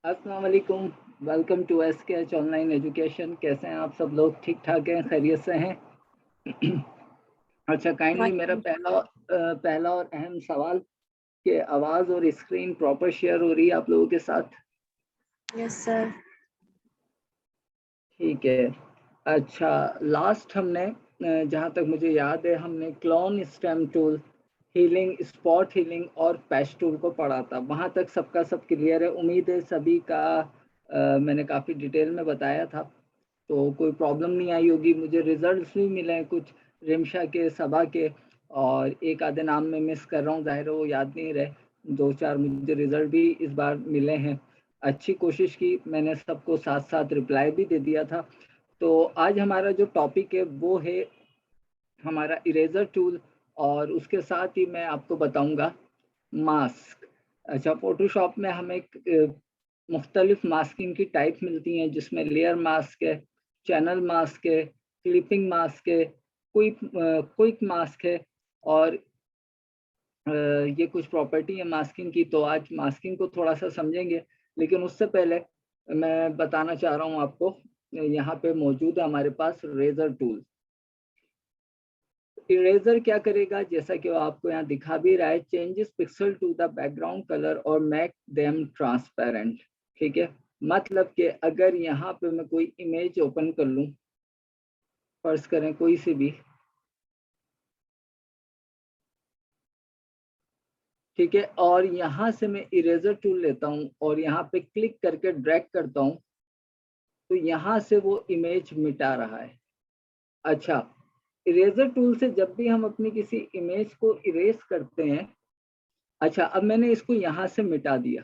अस्सलाम वालेकुम। Welcome to SKH online education. कैसे हैं आप सब लोग? ठीक ठाक हैं? खैरियत से हैं? अच्छा, काइंडली मेरा वालेकुम। पहला और अहम सवाल कि आवाज़ और स्क्रीन प्रॉपर शेयर हो रही है आप लोगों के साथ? Yes sir. ठीक है। अच्छा, लास्ट हमने जहाँ तक मुझे याद है हमने clone stem tool, healing, spot healing और पैच टूल को पढ़ा था। वहाँ तक सबका सब क्लियर है? उम्मीद है सभी का मैंने काफ़ी डिटेल में बताया था, तो कोई प्रॉब्लम नहीं आई होगी। मुझे रिजल्ट्स भी मिले हैं कुछ, रिमशा के, सबा के, और एक आधे नाम में मिस कर रहा हूँ, ज़ाहिर है वो याद नहीं रहे। 2-4 मुझे रिजल्ट भी इस बार मिले हैं। अच्छी कोशिश की मैंने, सबको साथ साथ रिप्लाई भी दे दिया था। तो आज हमारा जो टॉपिक है वो है हमारा इरेजर टूल, और उसके साथ ही मैं आपको बताऊंगा मास्क। अच्छा, फोटोशॉप में हमें मुख्तलिफ मास्किंग की टाइप मिलती हैं, जिसमें लेयर मास्क है, चैनल मास्क है, क्लिपिंग मास्क है, क्विक मास्क है, और ये कुछ प्रॉपर्टी है मास्किंग की। तो आज मास्किंग को थोड़ा सा समझेंगे, लेकिन उससे पहले मैं बताना चाह रहा हूँ आपको, यहाँ पे मौजूद है हमारे पास रेजर टूल। इरेजर क्या करेगा, जैसा कि वो आपको यहाँ दिखा भी रहा है, changes pixels to the background colour और मेक देम ट्रांसपेरेंट। ठीक है, मतलब कि अगर यहाँ पे मैं कोई इमेज ओपन कर लूँ, फर्ज करें कोई सी भी, ठीक है, और यहाँ से मैं इरेजर टूल लेता हूँ और यहाँ पे क्लिक करके ड्रैग करता हूँ, तो यहाँ से वो इमेज मिटा रहा है। अच्छा, इरेजर टूल से जब भी हम अपनी किसी इमेज को इरेज करते हैं, अच्छा अब मैंने इसको यहाँ से मिटा दिया।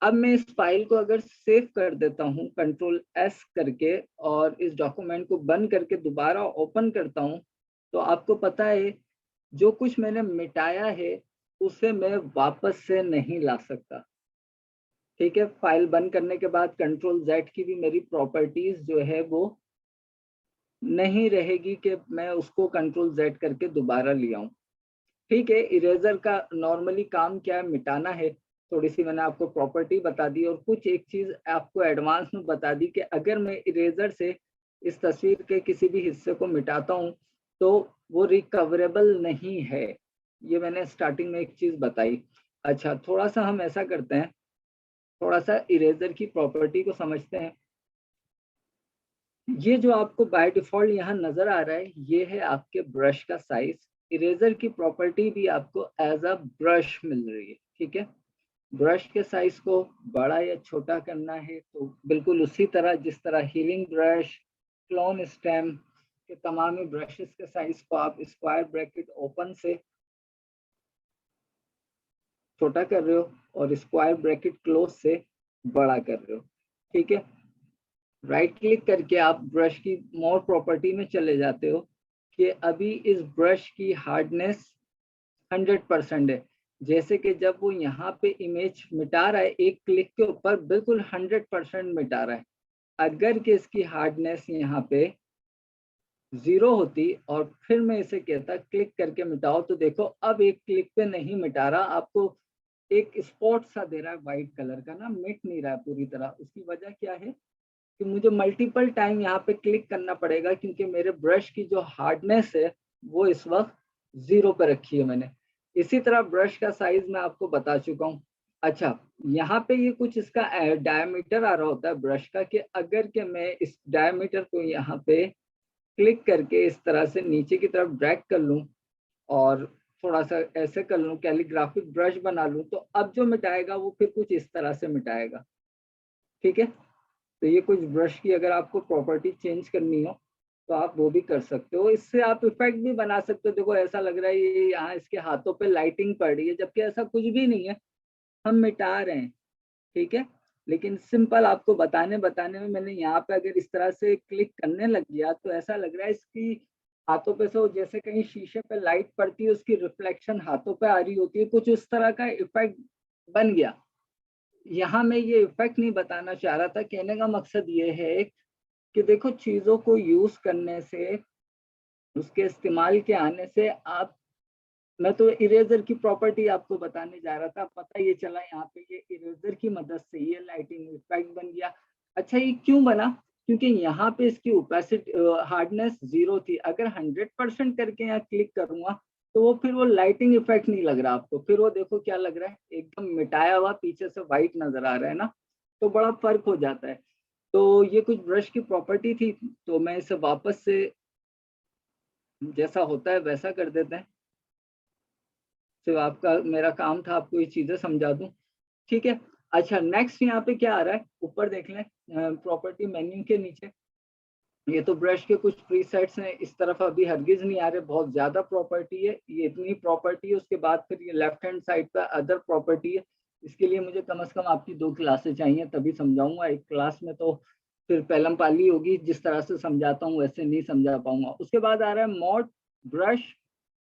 अब मैं इस फाइल को अगर सेव कर देता हूँ कंट्रोल एस करके, और इस डॉक्यूमेंट को बंद करके दोबारा ओपन करता हूँ, तो आपको पता है जो कुछ मैंने मिटाया है उसे मैं वापस से नहीं ला सकता। ठीक है, फाइल बंद करने के बाद कंट्रोल जेड की भी मेरी प्रॉपर्टीज जो है वो नहीं रहेगी कि मैं उसको कंट्रोल जेड करके दोबारा ले आऊं। ठीक है, इरेजर का नॉर्मली काम क्या है, मिटाना है। थोड़ी सी मैंने आपको प्रॉपर्टी बता दी, और कुछ एक चीज आपको एडवांस में बता दी कि अगर मैं इरेजर से इस तस्वीर के किसी भी हिस्से को मिटाता हूं तो वो रिकवरेबल नहीं है। ये मैंने स्टार्टिंग में एक चीज बताई। अच्छा, थोड़ा सा हम ऐसा करते हैं, थोड़ा सा इरेजर की प्रॉपर्टी को समझते हैं। ये जो आपको बाय डिफॉल्ट यहाँ नजर आ रहा है, ये है आपके ब्रश का साइज। इरेजर की प्रॉपर्टी भी आपको एज अ ब्रश मिल रही है। ठीक है, ब्रश के साइज को बड़ा या छोटा करना है तो बिल्कुल उसी तरह जिस तरह हीलिंग ब्रश, क्लोन स्टेम के तमाम ब्रशेस के साइज को आप स्क्वायर ब्रैकेट ओपन से छोटा कर रहे हो और स्क्वायर ब्रैकेट क्लोज से बड़ा कर रहे हो। ठीक है, राइट क्लिक करके आप ब्रश की मोर प्रॉपर्टी में चले जाते हो कि अभी इस ब्रश की हार्डनेस 100% है। जैसे कि जब वो यहाँ पे इमेज मिटा रहा है एक क्लिक के ऊपर, बिल्कुल 100% मिटा रहा है। अगर कि इसकी हार्डनेस यहाँ पे 0 होती और फिर मैं इसे कहता क्लिक करके मिटाओ, तो देखो अब एक क्लिक पे नहीं मिटा रहा, आपको एक स्पॉट सा दे रहा है व्हाइट कलर का ना, मिट नहीं रहा है पूरी तरह। उसकी वजह क्या है कि मुझे मल्टीपल टाइम यहाँ पे क्लिक करना पड़ेगा, क्योंकि मेरे ब्रश की जो हार्डनेस है वो इस वक्त 0 पे रखी है मैंने। इसी तरह ब्रश का साइज मैं आपको बता चुका हूँ। अच्छा, यहाँ पे ये कुछ इसका डायमीटर आ रहा होता है ब्रश का, कि अगर के मैं इस डायमीटर को यहाँ पे क्लिक करके इस तरह से नीचे की तरफ ड्रैग कर लूँ और थोड़ा सा ऐसे कर लूँ, कैलीग्राफिक ब्रश बना लूँ, तो अब जो मिटाएगा वो फिर कुछ इस तरह से मिटाएगा। ठीक है, तो ये कुछ ब्रश की अगर आपको प्रॉपर्टी चेंज करनी हो तो आप वो भी कर सकते हो। इससे आप इफेक्ट भी बना सकते हो। देखो ऐसा लग रहा है ये यहाँ इसके हाथों पे लाइटिंग पड़ रही है, जबकि ऐसा कुछ भी नहीं है, हम मिटा रहे हैं। ठीक है, लेकिन सिंपल आपको बताने बताने में मैंने यहाँ पे अगर इस तरह से क्लिक करने लग गया तो ऐसा लग रहा है इसकी हाथों पे से, जैसे कहीं शीशे पे लाइट पड़ती है उसकी रिफ्लेक्शन हाथों पे आ रही होती है, कुछ उस तरह का इफेक्ट बन गया। यहाँ मैं ये इफेक्ट नहीं बताना चाह रहा था, कहने का मकसद ये है कि देखो चीजों को यूज करने से, उसके इस्तेमाल के आने से आप मैं तो इरेजर की प्रॉपर्टी आपको बताने जा रहा था, पता ये चला यहाँ पे ये इरेजर की मदद से ये लाइटिंग इफेक्ट बन गया। अच्छा ये क्यों बना? क्योंकि यहाँ पे इसकी ओपेसिटी हार्डनेस 0 थी। अगर 100% करके यहाँ क्लिक करूंगा तो वो फिर वो लाइटिंग इफेक्ट नहीं लग रहा आपको, फिर वो देखो क्या लग रहा है, एकदम मिटाया हुआ पीछे से व्हाइट नजर आ रहा है ना, तो बड़ा फर्क हो जाता है। तो ये कुछ ब्रश की प्रॉपर्टी थी, तो मैं इसे वापस से जैसा होता है वैसा कर देते हैं। सिर्फ आपका मेरा काम था आपको ये चीजें समझा दूं, ठीक है। अच्छा नेक्स्ट यहाँ पे क्या आ रहा है, ऊपर देख लें प्रॉपर्टी मेन्यू के नीचे, ये तो ब्रश के कुछ प्रीसेट्स हैं, इस तरफ अभी हरगिज नहीं आ रहे, बहुत ज्यादा प्रॉपर्टी है, ये इतनी प्रॉपर्टी है। उसके बाद फिर ये लेफ्ट हैंड साइड पर अदर प्रॉपर्टी है। इसके लिए मुझे कम से कम आपकी 2 क्लासें चाहिए तभी समझाऊंगा, एक क्लास में तो फिर पेलम पाली होगी, जिस तरह से समझाता हूँ वैसे नहीं समझा पाऊंगा। उसके बाद आ रहा है मोड ब्रश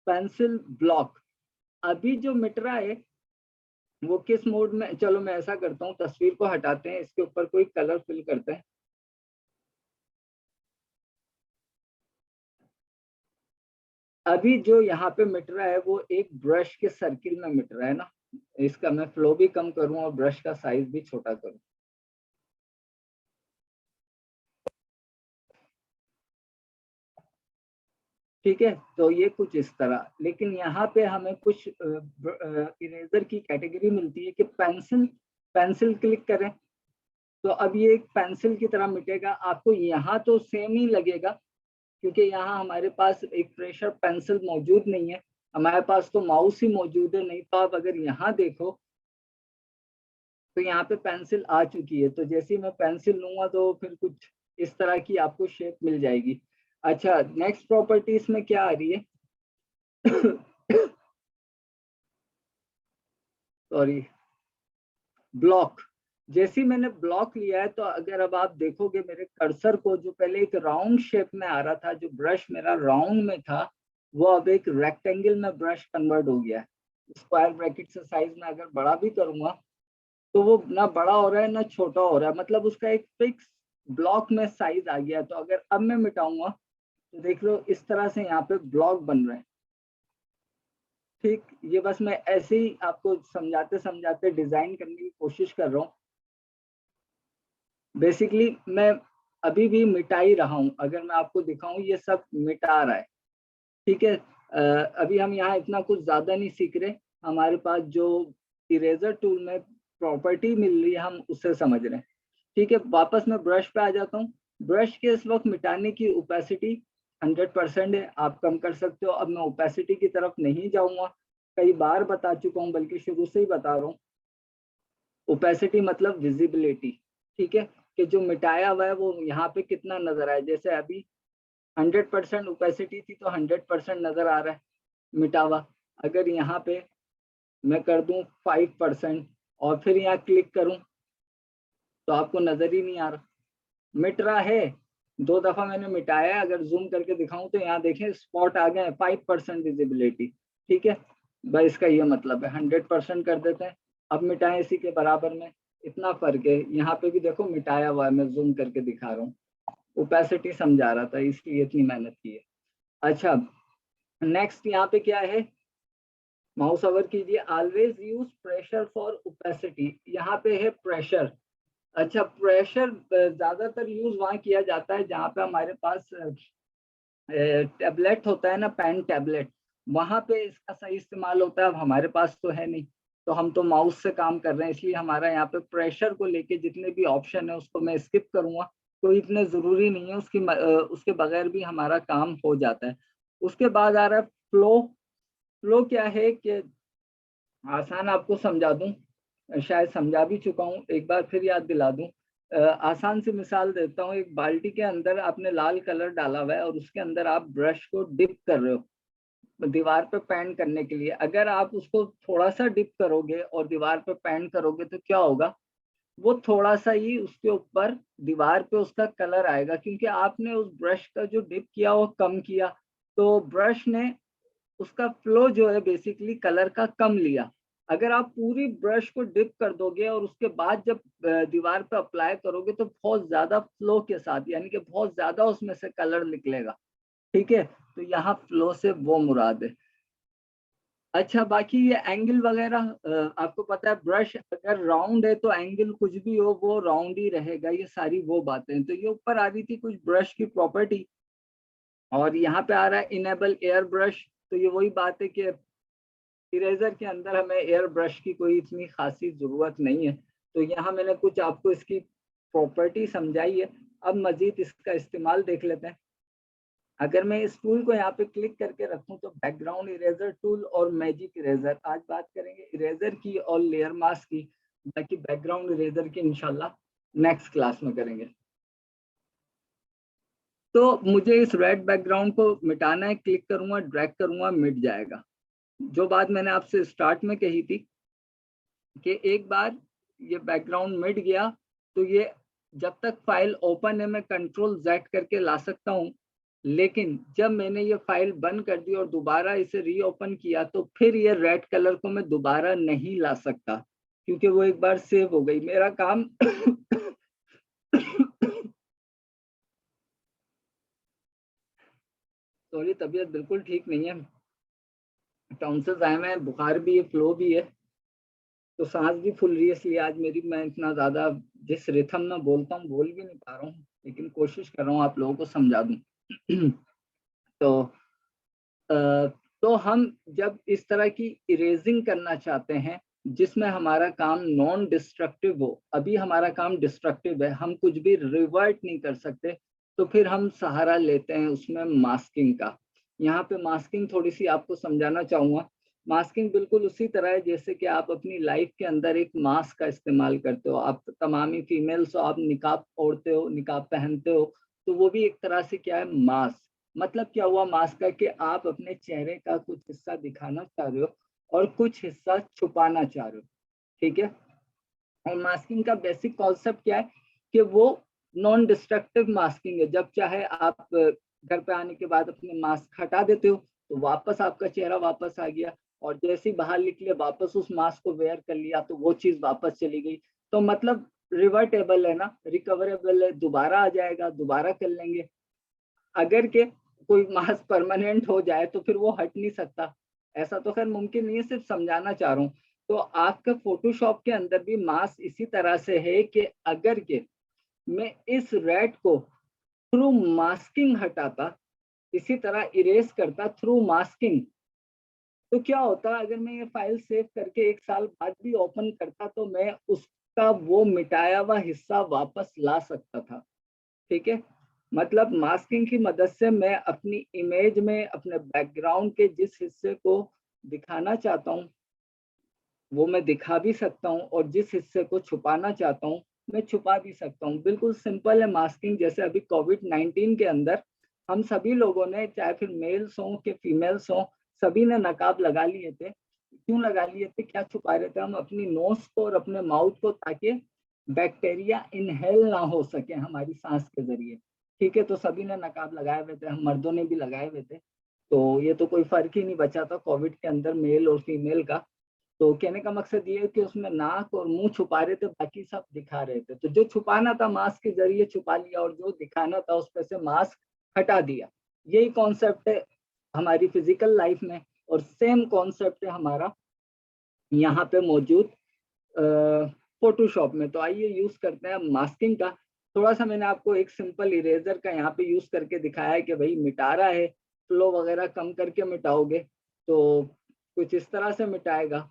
पेंसिल ब्लॉक। अभी जो मिट रहा है वो किस मोड में, चलो मैं ऐसा करता हूँ, तस्वीर को हटाते हैं, इसके ऊपर कोई कलर फिल करते हैं। अभी जो यहाँ पे मिट रहा है वो एक ब्रश के सर्किल में मिट रहा है ना, इसका मैं फ्लो भी कम करूं और ब्रश का साइज भी छोटा करूं। ठीक है, तो ये कुछ इस तरह। लेकिन यहाँ पे हमें कुछ इरेजर की कैटेगरी मिलती है कि पेंसिल, पेंसिल क्लिक करें तो अब ये एक पेंसिल की तरह मिटेगा। आपको यहाँ तो सेम ही लगेगा क्योंकि यहाँ हमारे पास एक प्रेशर पेंसिल मौजूद नहीं है, हमारे पास तो माउस ही मौजूद है। नहीं तो आप अगर यहाँ देखो तो यहाँ पे पेंसिल आ चुकी है, तो जैसे ही मैं पेंसिल लूंगा तो फिर कुछ इस तरह की आपको शेप मिल जाएगी। अच्छा नेक्स्ट प्रॉपर्टी इसमें क्या आ रही है सॉरी, ब्लॉक। जैसे ही मैंने ब्लॉक लिया है तो अगर अब आप देखोगे मेरे कर्सर को, जो पहले एक राउंड शेप में आ रहा था, जो ब्रश मेरा राउंड में था, वो अब एक रेक्टेंगल में ब्रश कन्वर्ट हो गया है। स्क्वायर ब्रैकेट से साइज में अगर बड़ा भी करूंगा तो वो ना बड़ा हो रहा है ना छोटा हो रहा है, मतलब उसका एक फिक्स ब्लॉक में साइज आ गया। तो अगर अब मैं मिटाऊंगा तो देख लो इस तरह से यहाँ पे ब्लॉक बन रहे हैं। ठीक, ये बस मैं ऐसे ही आपको समझाते समझाते डिजाइन करने की कोशिश कर रहा हूँ। बेसिकली मैं अभी भी मिटा ही रहा हूँ, अगर मैं आपको दिखाऊं ये सब मिटा रहा है। ठीक है, अभी हम यहाँ इतना कुछ ज्यादा नहीं सीख रहे, हमारे पास जो इरेजर टूल में प्रॉपर्टी मिल रही है हम उससे समझ रहे हैं। ठीक है, वापस मैं ब्रश पे आ जाता हूँ। ब्रश के इस वक्त मिटाने की ओपेसिटी 100% है, आप कम कर सकते हो। अब मैं ओपेसिटी की तरफ नहीं जाऊंगा, कई बार बता चुका हूँ, बल्कि शुरू से ही बता रहा हूँ। ओपेसिटी मतलब विजिबिलिटी, ठीक है, कि जो मिटाया हुआ है वो यहाँ पे कितना नजर आए। जैसे अभी 100% ओपेसिटी थी तो 100% नजर आ रहा है मिटा हुआ। अगर यहाँ पे मैं कर दूं 5% और फिर यहाँ क्लिक करूं तो आपको नजर ही नहीं आ रहा, मिट रहा है। 2 दफा मैंने मिटाया, अगर जूम करके दिखाऊं तो यहाँ देखें स्पॉट आ गए, 5% विजिबिलिटी। ठीक है, बस इसका ये मतलब है। 100% कर देते हैं, अब मिटाएं इसी के बराबर में, इतना फर्क है। यहाँ पे भी देखो मिटाया हुआ है, मैं जूम करके दिखा रहा हूँ। ओपेसिटी समझा रहा था इसलिए इतनी मेहनत की है। अच्छा नेक्स्ट यहाँ पे क्या है, माउस ओवर कीजिए, always use pressure for opacity. यहाँ पे है प्रेशर। अच्छा प्रेशर ज्यादातर यूज वहाँ किया जाता है जहाँ पे हमारे पास टैबलेट होता है ना, पेन टैबलेट, वहां पे इसका सही इस्तेमाल होता है। अब हमारे पास तो है नहीं, तो हम तो माउस से काम कर रहे हैं, इसलिए हमारा यहाँ पे प्रेशर को लेके जितने भी ऑप्शन है उसको मैं स्किप करूंगा, कोई इतने जरूरी नहीं है, उसके बगैर भी हमारा काम हो जाता है। उसके बाद आ रहा है फ्लो। फ्लो क्या है कि आसान आपको समझा दूं, शायद समझा भी चुका हूँ, एक बार फिर याद दिला दूं। आसान सी मिसाल देता हूँ, एक बाल्टी के अंदर आपने लाल कलर डाला हुआ है और उसके अंदर आप ब्रश को डिप कर रहे हो दीवार पे पेंट करने के लिए। अगर आप उसको थोड़ा सा डिप करोगे और दीवार पे पेंट करोगे तो क्या होगा, वो थोड़ा सा ही उसके ऊपर दीवार पे उसका कलर आएगा, क्योंकि आपने उस ब्रश का जो डिप किया वो कम किया, तो ब्रश ने उसका फ्लो जो है बेसिकली कलर का कम लिया। अगर आप पूरी ब्रश को डिप कर दोगे और उसके बाद जब दीवार पे अप्लाई करोगे तो बहुत ज्यादा फ्लो के साथ, यानी कि बहुत ज्यादा उसमें से कलर निकलेगा। ठीक है, तो यहाँ फ्लो से वो मुराद है। अच्छा, बाकी ये एंगल वगैरह आपको पता है, ब्रश अगर राउंड है तो एंगल कुछ भी हो वो राउंड ही रहेगा, ये सारी वो बातें। तो ये ऊपर आ रही थी कुछ ब्रश की प्रॉपर्टी, और यहाँ पे आ रहा है इनेबल एयर ब्रश। तो ये वही बात है कि इरेजर के अंदर हमें एयर ब्रश की कोई इतनी खासी जरूरत नहीं है। तो यहाँ मैंने कुछ आपको इसकी प्रॉपर्टी समझाई है। अब मजीद इसका इस्तेमाल देख लेते हैं। अगर मैं इस टूल को यहाँ पे क्लिक करके रखूं तो बैकग्राउंड इरेजर टूल और मैजिक इरेजर, आज बात करेंगे इरेजर की और लेयर मास्क की, बाकी बैकग्राउंड इरेजर की इंशाल्लाह नेक्स्ट क्लास में करेंगे। तो मुझे इस रेड बैकग्राउंड को मिटाना है, क्लिक करूंगा, ड्रैग करूंगा, मिट जाएगा। जो बात मैंने आपसे स्टार्ट में कही थी कि एक बार ये बैकग्राउंड मिट गया तो ये जब तक फाइल ओपन है मैं कंट्रोल Z करके ला सकता हूँ, लेकिन जब मैंने ये फाइल बंद कर दी और दोबारा इसे रीओपन किया तो फिर ये रेड कलर को मैं दोबारा नहीं ला सकता, क्योंकि वो एक बार सेव हो गई। मेरा काम सॉरी, तबीयत बिल्कुल ठीक नहीं है, टॉन्सिल्स आए हुए हैं, बुखार भी है, फ्लो भी है, तो सांस भी फूल रही है, इसलिए आज मेरी मैं इतना ज्यादा जिस रिथम में बोलता हूँ बोल भी नहीं पा रहा हूँ, लेकिन कोशिश कर रहा हूँ आप लोगों को समझा दूं। तो तो हम जब इस तरह की इरेजिंग करना चाहते हैं जिसमें हमारा काम नॉन डिस्ट्रक्टिव हो, अभी हमारा काम डिस्ट्रक्टिव है, हम कुछ भी रिवर्ट नहीं कर सकते, तो फिर हम सहारा लेते हैं उसमें मास्किंग का। यहाँ पे मास्किंग थोड़ी सी आपको समझाना चाहूँगा। मास्किंग बिल्कुल उसी तरह है जैसे कि आप अपनी लाइफ के अंदर एक मास्क का इस्तेमाल करते हो। आप तमामी फीमेल्स हो, आप निकाब ओढ़ते हो, निकाब पहनते हो, तो वो भी एक तरह से क्या है, मास्क। मतलब क्या हुआ मास्क का, कि आप अपने चेहरे का कुछ हिस्सा दिखाना चाह रहे हो और कुछ हिस्सा छुपाना चाह रहे हो, ठीक है। और मास्किंग का बेसिक कॉन्सेप्ट क्या है कि वो नॉन डिस्ट्रक्टिव मास्किंग है। जब चाहे आप घर पे आने के बाद अपने मास्क हटा देते हो तो वापस आपका चेहरा वापस आ गया, और जैसे ही बाहर निकले वापस उस मास्क को वेयर कर लिया तो वो चीज वापस चली गई। तो मतलब रिवर्टेबल है ना, रिकवरेबल है, दोबारा आ जाएगा, दोबारा कर लेंगे। अगर के कोई मास्क परमानेंट हो जाए तो फिर वो हट नहीं सकता, ऐसा तो खैर मुमकिन नहीं है, सिर्फ समझाना चाह रहा हूँ। तो आपका फोटोशॉप के अंदर भी मास्क इसी तरह से है कि अगर के मैं इस रेड को थ्रू मास्किंग हटाता, इसी तरह इरेज करता थ्रू मास्किंग, तो क्या होता अगर मैं ये फाइल सेव करके 1 साल बाद भी ओपन करता तो मैं उसका वो मिटाया हुआ हिस्सा वापस ला सकता था, ठीक है। मतलब मास्किंग की मदद से मैं अपनी इमेज में अपने बैकग्राउंड के जिस हिस्से को दिखाना चाहता हूँ वो मैं दिखा भी सकता हूँ, और जिस हिस्से को छुपाना चाहता हूँ मैं छुपा भी सकता हूँ। बिल्कुल सिंपल है मास्किंग। जैसे अभी कोविड-19 के अंदर हम सभी लोगों ने, चाहे फिर मेल्स हों कि फीमेल्स हों, सभी ने नकाब लगा लिए थे। क्यों लगा लिए थे, क्या छुपा रहे थे हम? अपनी नोज को और अपने माउथ को, ताकि बैक्टीरिया इनहेल ना हो सके हमारी सांस के जरिए, ठीक है। तो सभी ने नकाब लगाए हुए थे, हम मर्दों ने भी लगाए हुए थे, तो ये तो कोई फर्क ही नहीं बचा था कोविड के अंदर मेल और फीमेल का। तो कहने का मकसद ये है कि उसमें नाक और मुंह छुपा रहे थे, बाकी सब दिखा रहे थे। तो जो छुपाना था मास्क के जरिए छुपा लिया, और जो दिखाना था उस पर से मास्क हटा दिया। यही कॉन्सेप्ट है हमारी फिजिकल लाइफ में, और सेम कॉन्सेप्ट है हमारा यहाँ पे मौजूद फोटोशॉप में। तो आइए यूज करते हैं मास्किंग का। थोड़ा सा मैंने आपको एक सिंपल इरेजर का यहाँ पे यूज करके दिखाया है कि भाई मिटा रहा है, फ्लो वगैरह कम करके मिटाओगे तो कुछ इस तरह से मिटाएगा,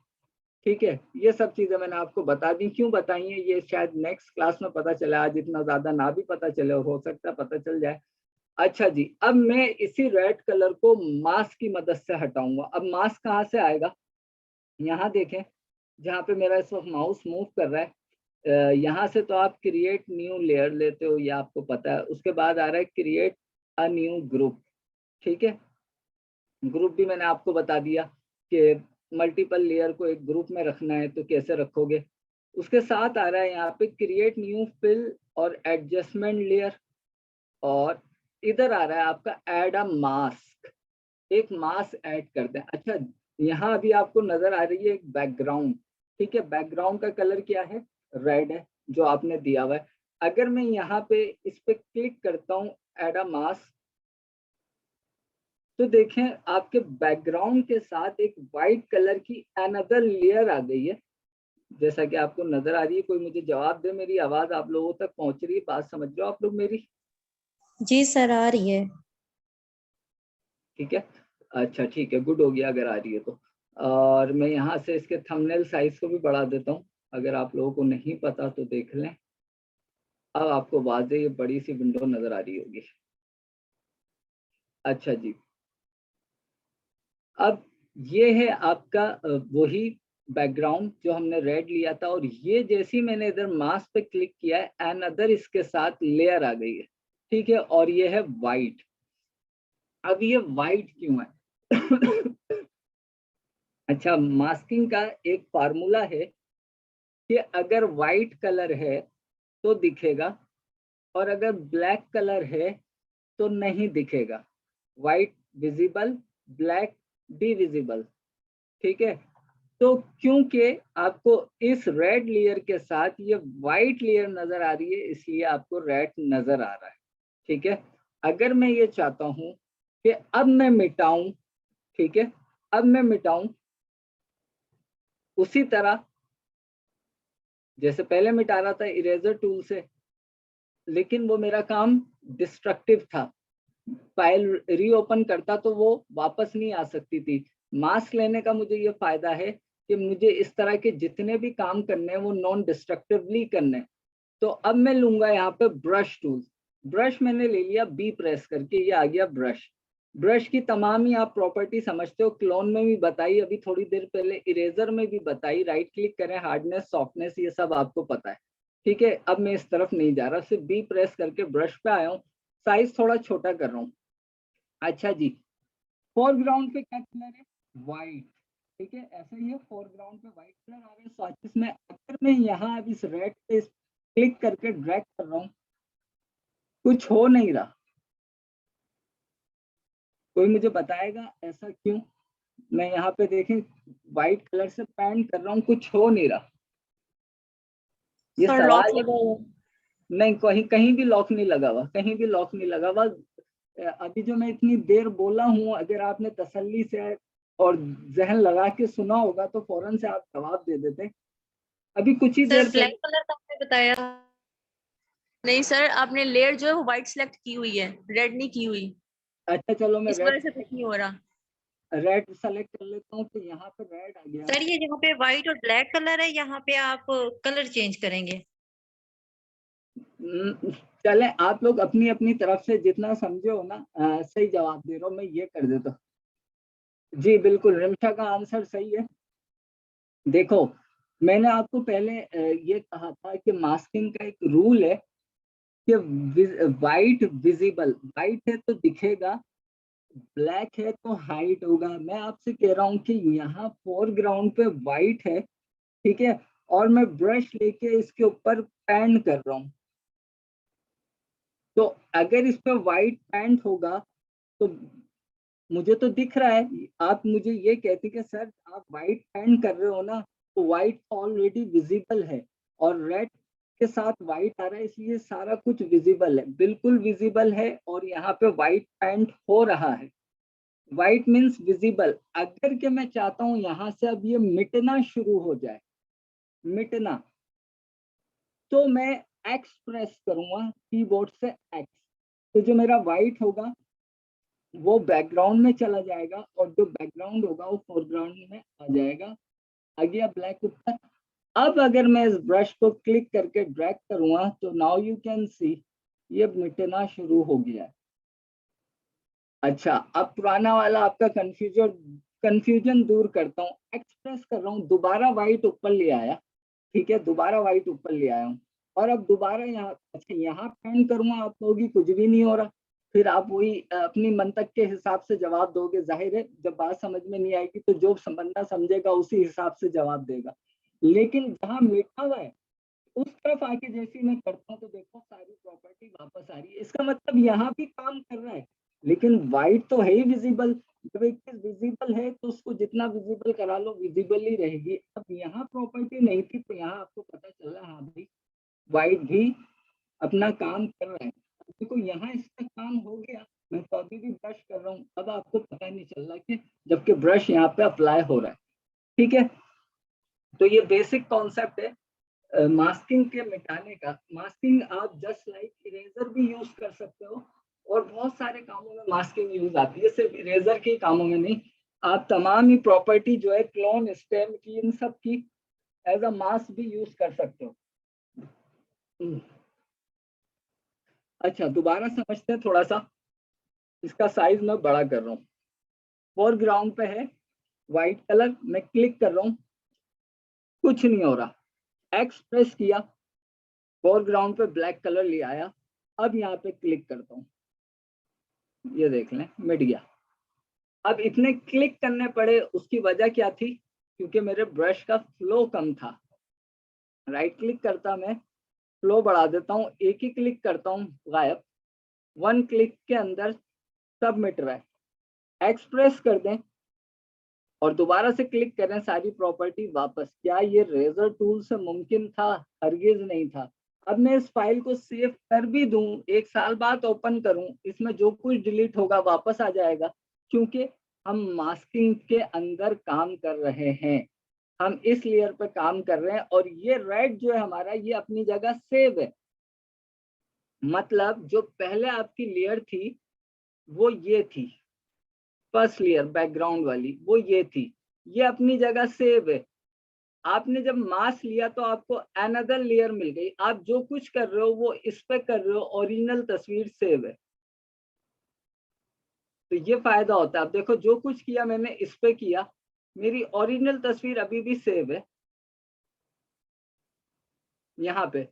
ठीक है। ये सब चीजें मैंने आपको बता दी। क्यों बताई है ये शायद नेक्स्ट क्लास में पता चला, आज इतना ज्यादा ना भी पता चले, हो सकता है पता चल जाए। अच्छा जी, अब मैं इसी रेड कलर को मास्क की मदद से हटाऊंगा। अब मास्क कहाँ से आएगा, यहाँ देखें, जहाँ पे मेरा इस वक्त माउस मूव कर रहा है, यहाँ से तो आप क्रिएट न्यू लेयर लेते हो, ये आपको पता है। उसके बाद आ रहा है क्रिएट अ न्यू ग्रुप, ठीक है। ग्रुप भी मैंने आपको बता दिया कि मल्टीपल लेयर को एक ग्रुप में रखना है तो कैसे रखोगे। उसके साथ आ रहा है यहाँ पे क्रिएट न्यू फिल और एडजस्टमेंट लेयर, और इधर आ रहा है आपका ऐड अ मास्क, एक मास्क ऐड करते हैं। अच्छा, यहाँ अभी आपको नजर आ रही है एक बैकग्राउंड, ठीक है। बैकग्राउंड का कलर क्या है, रेड है, जो आपने दिया हुआ है। अगर मैं यहाँ पे इस पे क्लिक करता हूँ ऐड अ मास्क, तो देखें आपके बैकग्राउंड के साथ एक वाइट कलर की अनदर लेयर आ गई है, जैसा कि आपको नजर आ रही है। कोई मुझे जवाब दे, मेरी आवाज आप लोगों तक पहुंच रही है? बात समझ रहे हो आप लोग मेरी? जी सर, आ रही है। ठीक है, अच्छा ठीक है, गुड हो गया अगर आ रही है तो। और मैं यहाँ से इसके थंबनेल साइज को भी बढ़ा देता हूँ, अगर आप लोगों को नहीं पता तो देख लें। अब आपको वाज़ेह ये बड़ी सी विंडो नजर आ रही होगी। अच्छा जी, अब ये है आपका वही बैकग्राउंड जो हमने रेड लिया था, और ये जैसे ही मैंने इधर मास्क पे क्लिक किया है अनदर इसके साथ लेयर आ गई है, ठीक है, और ये है वाइट। अब ये वाइट क्यों है? अच्छा, मास्किंग का एक फार्मूला है कि अगर वाइट कलर है तो दिखेगा, और अगर ब्लैक कलर है तो नहीं दिखेगा। वाइट विजिबल, ब्लैक डिविजिबल, ठीक है। तो क्योंकि आपको इस रेड लेयर के साथ ये वाइट लेयर नजर आ रही है, इसलिए आपको रेड नजर आ रहा है, ठीक है। अगर मैं ये चाहता हूं कि अब मैं मिटाऊं, ठीक है, अब मैं मिटाऊं उसी तरह जैसे पहले मिटा रहा था इरेजर टूल से, लेकिन वो मेरा काम डिस्ट्रक्टिव था। फाइल रीओपन करता तो वो वापस नहीं आ सकती थी। मास्क लेने का मुझे ये फायदा है कि मुझे इस तरह के जितने भी काम करने हैं वो नॉन डिस्ट्रक्टिवली करने हैं। तो अब मैं लूंगा यहाँ पे ब्रश टूल। ब्रश मैंने ले लिया बी प्रेस करके, ये आ गया ब्रश। ब्रश की तमाम ही आप प्रॉपर्टी समझते हो, क्लोन में भी बताई, अभी थोड़ी देर पहले इरेजर में भी बताई। राइट क्लिक करें, हार्डनेस, सॉफ्टनेस, ये सब आपको पता है, ठीक है। अब मैं इस तरफ नहीं जा रहा, सिर्फ बी प्रेस करके ब्रश पे आया हूँ, साइज थोड़ा छोटा कर रहा हूँ। अच्छा जी, फोरग्राउंड पे क्या कलर है? व्हाइट, ठीक है। ऐसा ही है, फोरग्राउंड पे व्हाइट कलर आ रहा है स्वाचेस में। अगर मैं यहाँ अब इस रेड पे क्लिक करके ड्रैग कर रहा हूँ, कुछ हो नहीं रहा। कोई मुझे बताएगा ऐसा क्यों? मैं यहाँ पे देखें व्हाइट कलर से पेंट कर रहा हूँ, कुछ हो नहीं रहा। ये सर लॉक सवाल लगा हुआ। नहीं, कहीं कहीं भी लॉक नहीं लगा हुआ, कहीं भी लॉक नहीं लगा हुआ। अभी जो मैं इतनी देर बोला हूँ, अगर आपने तसल्ली से और जहन लगा के सुना होगा तो फौरन से आप जवाब दे देते। अभी कुछ ही सर देर ब्लैक पहले। कलर का आपने बताया। नहीं सर, आपने लेयर जो है वो व्हाइट सिलेक्ट की हुई है, रेड नहीं की हुई। अच्छा चलो, मैं इस रेड वजह से कुछ नहीं हो रहा। रेड सेलेक्ट कर लेता हूँ, तो यहाँ पे रेड आ गया। सर ये जहाँ पे व्हाइट और ब्लैक कलर है, यहाँ पे आप कलर चेंज करेंगे। चले, आप लोग अपनी अपनी तरफ से जितना समझे हो ना, सही जवाब दे रहा हूँ, मैं ये कर देता हूँ। जी बिल्कुल, रिमशा का आंसर सही है। देखो, मैंने आपको पहले ये कहा था कि मास्किंग का एक रूल है कि वाइट विजिबल, वाइट है तो दिखेगा, ब्लैक है तो हाइड होगा। मैं आपसे कह रहा हूँ कि यहाँ फोरग्राउंड पे वाइट है, ठीक है, और मैं ब्रश लेके इसके ऊपर पैन कर रहा हूँ, तो अगर इस पे वाइट पैंट होगा तो मुझे तो दिख रहा है। आप मुझे ये कहते कि सर आप वाइट पैंट कर रहे हो ना, तो वाइट ऑलरेडी विजिबल है, और रेड के साथ वाइट आ रहा है, इसलिए सारा कुछ विजिबल है, बिल्कुल विजिबल है, और यहाँ पे वाइट पैंट हो रहा है। White means visible. अगर के मैं चाहता हूँ यहाँ से अब ये मिटना शुरू हो जाए, मिटना, तो मैं एक्स प्रेस करूंगा कीबोर्ड से, एक्स, तो जो मेरा वाइट होगा वो बैकग्राउंड में चला जाएगा, और जो बैकग्राउंड होगा वो फोरग्राउंड में आ जाएगा। आ गया ब्लैक ऊपर। अब अगर मैं इस ब्रश को क्लिक करके ड्रैग करूंगा तो नाउ यू कैन सी ये मिटना शुरू हो गया है। अच्छा, अब पुराना वाला आपका कंफ्यूजन दूर करता हूँ, एक्सप्रेस कर रहा हूँ, दोबारा वाइट ऊपर ले आया, ठीक है, दोबारा वाइट ऊपर ले आया हूँ, और अब दोबारा यहाँ, अच्छा यहाँ पेन करूंगा, आप लोगों की कुछ भी नहीं हो रहा। फिर आप वही अपनी मंतक के हिसाब से जवाब दोगे, जाहिर है जब बात समझ में नहीं आएगी तो जो बंदा समझेगा उसी हिसाब से जवाब देगा। लेकिन जहाँ मिटा हुआ है उस तरफ आके जैसे ही मैं करता हूँ तो देखो सारी प्रॉपर्टी वापस आ रही है, इसका मतलब यहाँ भी काम कर रहा है। लेकिन वाइट तो है ही विजिबल, जब एक चीज विजिबल है तो उसको जितना विजिबल करा लो विजिबल ही रहेगी। अब यहाँ प्रॉपर्टी नहीं थी तो यहाँ आपको पता चला हाँ भाई वाइट भी अपना काम कर रहा है। देखो यहाँ इसका काम हो गया, मैं तो अभी भी ब्रश कर रहा हूँ, अब आपको पता नहीं चल रहा कि जबकि ब्रश यहाँ पे अप्लाई हो रहा है। ठीक है, तो ये बेसिक कॉन्सेप्ट है मास्किंग के मिटाने का। मास्किंग आप जस्ट लाइक इरेजर भी यूज कर सकते हो, और बहुत सारे कामों में मास्किंग यूज आती है, सिर्फ इरेजर के कामों में नहीं। आप तमाम ही प्रॉपर्टी जो है क्लोन, स्टेम की, इन सब की एज अ मास्क भी यूज कर सकते हो। अच्छा, दोबारा समझते हैं थोड़ा सा। इसका साइज मैं बड़ा कर रहा हूँ। फोरग्राउंड पे है व्हाइट कलर, मैं क्लिक कर रहा हूँ, कुछ नहीं हो रहा। एक्स प्रेस किया, फोरग्राउंड पे ब्लैक कलर ले आया। अब यहाँ पे क्लिक करता हूँ, ये देख लें मिट गया। अब इतने क्लिक करने पड़े, उसकी वजह क्या थी? क्योंकि मेरे ब्रश का फ्लो कम था। राइट क्लिक करता, मैं फ्लो बढ़ा देता हूँ, एक ही क्लिक करता हूँ, गायब। वन क्लिक के अंदर सब मिट रहा है। एक्सप्रेस कर दें और दोबारा से क्लिक करें, सारी प्रॉपर्टी वापस। क्या ये रेजर टूल से मुमकिन था? हरगिज नहीं था। अब मैं इस फाइल को सेव कर भी दूं, 1 साल बाद ओपन करूं, इसमें जो कुछ डिलीट होगा वापस आ जाएगा, क्योंकि हम मास्किंग के अंदर काम कर रहे हैं। हम इस लेयर पे काम कर रहे हैं, और ये रेड जो है हमारा, ये अपनी जगह सेव है। मतलब जो पहले आपकी लेयर थी वो ये थी, फर्स्ट लेयर बैकग्राउंड वाली, वो ये थी, ये अपनी जगह सेव है। आपने जब मास्क लिया तो आपको अनदर लेयर मिल गई। आप जो कुछ कर रहे हो वो इस पे कर रहे हो, ओरिजिनल तस्वीर सेव है। तो ये फायदा होता है। अब देखो, जो कुछ किया मैंने इस पे किया, मेरी ओरिजिनल तस्वीर अभी भी सेव है यहाँ पे।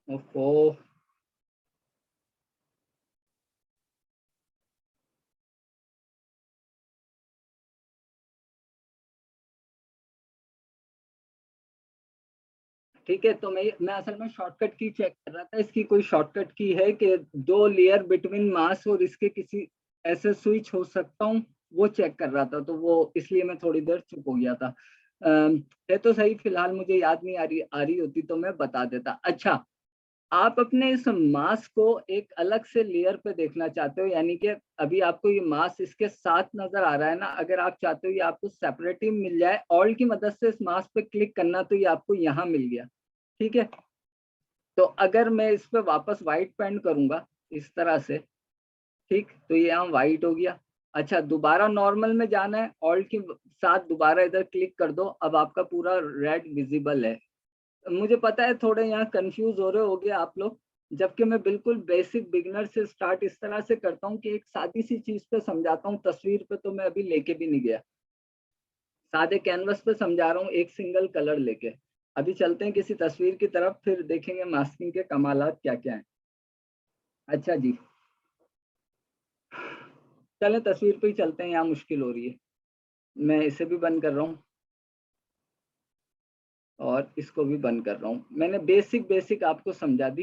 ओहो, ठीक है। तो मैं असल में शॉर्टकट की चेक कर रहा था, इसकी कोई शॉर्टकट की है कि 2 लेयर बिटवीन मास और इसके किसी ऐसे स्विच हो सकता हूँ, वो चेक कर रहा था। तो वो इसलिए मैं थोड़ी देर चुप हो गया था। है तो सही, फिलहाल मुझे याद नहीं आ रही होती तो मैं बता देता। अच्छा, आप अपने इस मास को एक अलग से लेयर पे देखना चाहते हो, यानी कि अभी आपको ये मास इसके साथ नजर आ रहा है ना, अगर आप चाहते हो ये आपको सेपरेटली मिल जाए, ऑल्ट की मदद से इस मास पे क्लिक करना, तो ये आपको यहाँ मिल गया। ठीक है, तो अगर मैं इस पे वापस व्हाइट पेंट करूंगा इस तरह से, ठीक, तो ये यहाँ व्हाइट हो गया। अच्छा, दोबारा नॉर्मल में जाना है, ऑल्ट के साथ दोबारा इधर क्लिक कर दो, अब आपका पूरा रेड विजिबल है। मुझे पता है थोड़े यहाँ कंफ्यूज हो रहे होगे आप लोग, जबकि मैं बिल्कुल बेसिक बिगिनर से स्टार्ट इस तरह से करता हूँ कि एक सादी सी चीज पे समझाता हूँ। तस्वीर पे तो मैं अभी लेके भी नहीं गया, सादे कैनवस पे समझा रहा हूँ, एक सिंगल कलर लेके। अभी चलते हैं किसी तस्वीर की तरफ, फिर देखेंगे मास्किंग के कमालात क्या क्या हैं। अच्छा जी, चलें तस्वीर पे ही चलते हैं, यहाँ मुश्किल हो रही है। मैं इसे भी बंद कर रहा हूँ और इसको भी बंद कर रहा हूँ। मैंने बेसिक बेसिक आपको समझा दी।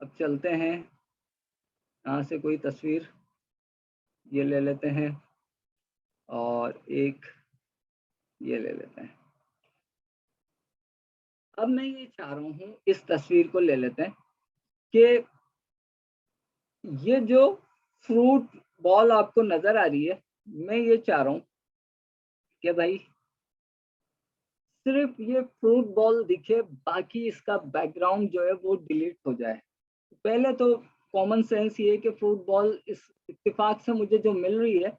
अब चलते हैं, यहाँ से कोई तस्वीर ये ले लेते हैं, और एक ये ले लेते हैं। अब मैं ये चाह रहा हूँ, इस तस्वीर को ले लेते हैं कि ये जो फ्रूट बॉल आपको नजर आ रही है, मैं ये चाह रहा हूँ कि भाई सिर्फ ये फ्रूट बॉल दिखे, बाकी इसका बैकग्राउंड जो है वो डिलीट हो जाए। पहले तो कॉमन सेंस ये है कि फ्रूट बॉल इस इत्तेफाक से मुझे जो मिल रही है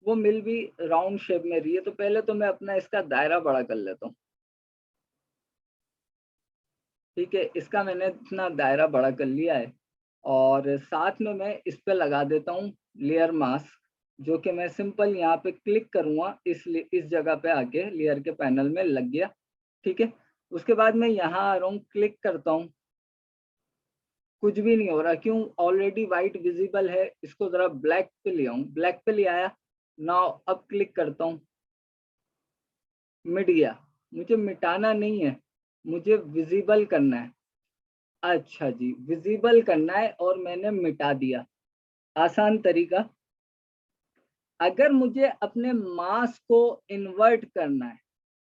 वो मिल भी राउंड शेप में रही है, तो पहले तो मैं अपना इसका दायरा बड़ा कर लेता हूँ। ठीक है, इसका मैंने इतना दायरा बड़ा कर लिया है, और साथ में मैं इस पे लगा देता हूँ लेयर मास्क, जो कि मैं सिंपल यहाँ पे क्लिक करूंगा, इस जगह पे आके लेयर के पैनल में लग गया। ठीक है, उसके बाद मैं यहाँ आ रहा हूँ, क्लिक करता हूँ, कुछ भी नहीं हो रहा। क्यों? ऑलरेडी वाइट विजिबल है। इसको जरा ब्लैक पे ले आऊं, ब्लैक पे ले आया। नाउ अब क्लिक करता हूँ, मिट गया। मुझे मिटाना नहीं है, मुझे विजिबल करना है। अच्छा जी, विजिबल करना है और मैंने मिटा दिया। आसान तरीका, अगर मुझे अपने मास को इन्वर्ट करना है,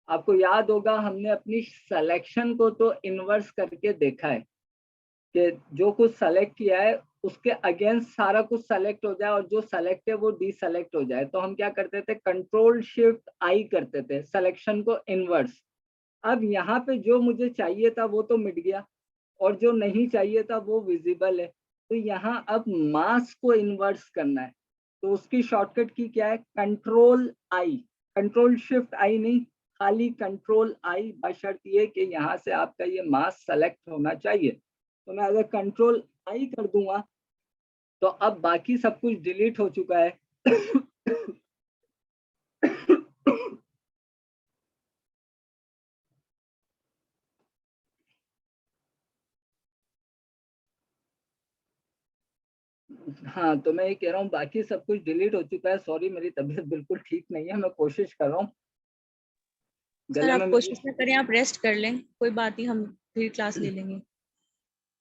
आपको याद होगा हमने अपनी सिलेक्शन को तो इन्वर्स करके देखा है कि जो कुछ सेलेक्ट किया है उसके अगेंस्ट सारा कुछ सेलेक्ट हो जाए और जो सेलेक्ट है वो डीसेलेक्ट हो जाए। तो हम क्या करते थे, कंट्रोल शिफ्ट आई करते थे सिलेक्शन को इन्वर्स। अब यहाँ पे जो मुझे चाहिए था वो तो मिट गया और जो नहीं चाहिए था वो विजिबल है। तो यहाँ अब मास को इन्वर्स करना है, तो उसकी शॉर्टकट की क्या है, कंट्रोल आई, कंट्रोल शिफ्ट आई नहीं, खाली कंट्रोल आई, बशर्ते ये कि यहाँ से आपका ये मास सेलेक्ट होना चाहिए। तो मैं अगर कंट्रोल आई कर दूंगा तो अब बाकी सब कुछ डिलीट हो चुका है। हाँ, तो मैं ये कह रहा हूँ बाकी सब कुछ डिलीट हो चुका है। सॉरी, मेरी तबीयत बिल्कुल ठीक नहीं है, मैं कोशिश कर रहा हूँ। सर गले में आप मेरी कोशिश ना करें, आप रेस्ट कर लें, कोई बात नहीं, हम फिर क्लास ले लेंगे।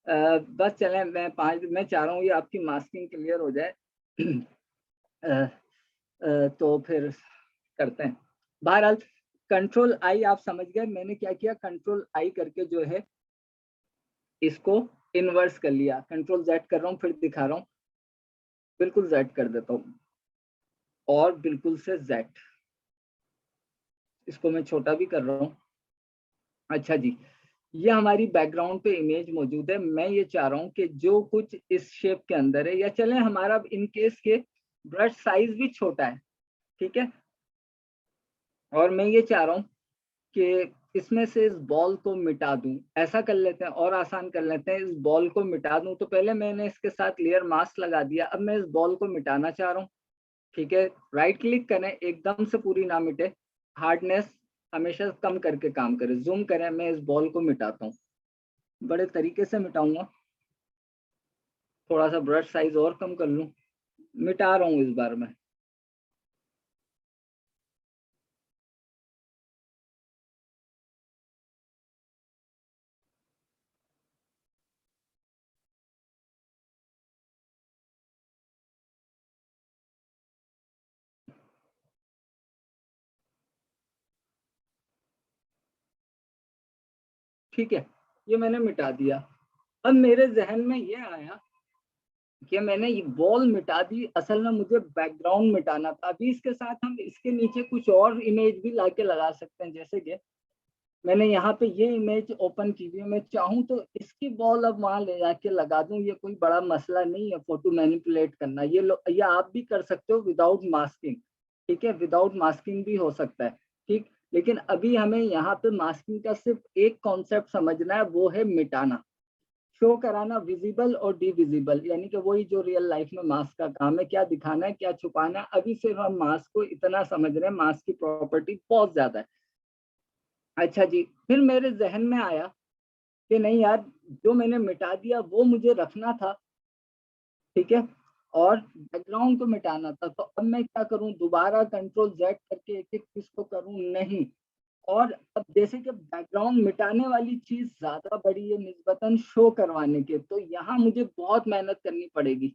बस चलें, मैं चाह रहा हूँ ये आपकी मास्किंग क्लियर हो जाए। तो फिर करते हैं। बहरहाल कंट्रोल आई आप समझ गए, मैंने क्या किया, कंट्रोल आई करके जो है इसको इन्वर्स कर लिया। कंट्रोल जेड कर रहा हूँ, फिर दिखा रहा हूँ, बिल्कुल जेड कर देता हूँ और बिल्कुल से जेड, इसको मैं छोटा भी कर रहा हूँ। अच्छा जी, ये हमारी बैकग्राउंड पे इमेज मौजूद है। मैं ये चाह रहा हूँ कि जो कुछ इस शेप के अंदर है, या चलें हमारा इन केस के ब्रश साइज भी छोटा है, ठीक है, और मैं ये चाह रहा हूँ कि इसमें से इस बॉल को मिटा दूं। ऐसा कर लेते हैं और आसान कर लेते हैं, इस बॉल को मिटा दूं। तो पहले मैंने इसके साथ लेयर मास्क लगा दिया, अब मैं इस बॉल को मिटाना चाह रहा हूँ। ठीक है, राइट क्लिक करें, एकदम से पूरी ना मिटे, हार्डनेस हमेशा कम करके काम करें, जूम करें, मैं इस बॉल को मिटाता हूँ। बड़े तरीके से मिटाऊंगा, थोड़ा सा ब्रश साइज और कम कर लूं, मिटा रहा हूँ इस बार मैं। ठीक है, ये मैंने मिटा दिया। अब मेरे जहन में ये आया कि मैंने ये बॉल मिटा दी, असल में मुझे बैकग्राउंड मिटाना था। अभी इसके साथ हम इसके नीचे कुछ और इमेज भी लाके लगा सकते हैं, जैसे कि मैंने यहाँ पे ये इमेज ओपन की हुई है, मैं चाहूँ तो इसकी बॉल अब वहां ले जाके लगा दूं, ये कोई बड़ा मसला नहीं है फोटो मैनिपुलेट करना। ये आप भी कर सकते हो विदाउट मास्किंग, ठीक है, विदाउट मास्किंग भी हो सकता है, ठीक। लेकिन अभी हमें यहाँ पे मास्किंग का सिर्फ एक कॉन्सेप्ट समझना है, वो है मिटाना, शो कराना, विजिबल और डिविजिबल, यानी कि वही जो रियल लाइफ में मास्क का काम है, क्या दिखाना है क्या छुपाना है। अभी सिर्फ हम मास्क को इतना समझ रहे हैं, मास्क की प्रॉपर्टी बहुत ज्यादा है। अच्छा जी, फिर मेरे जहन में आया कि नहीं यार, जो मैंने मिटा दिया वो मुझे रखना था, ठीक है, और बैकग्राउंड को मिटाना था। तो अब मैं क्या करूं, दोबारा कंट्रोल जेड करके एक एक चीज को करूं, नहीं। और अब जैसे कि बैकग्राउंड मिटाने वाली चीज ज्यादा बड़ी है निस्बतन शो करवाने के, तो यहाँ मुझे बहुत मेहनत करनी पड़ेगी।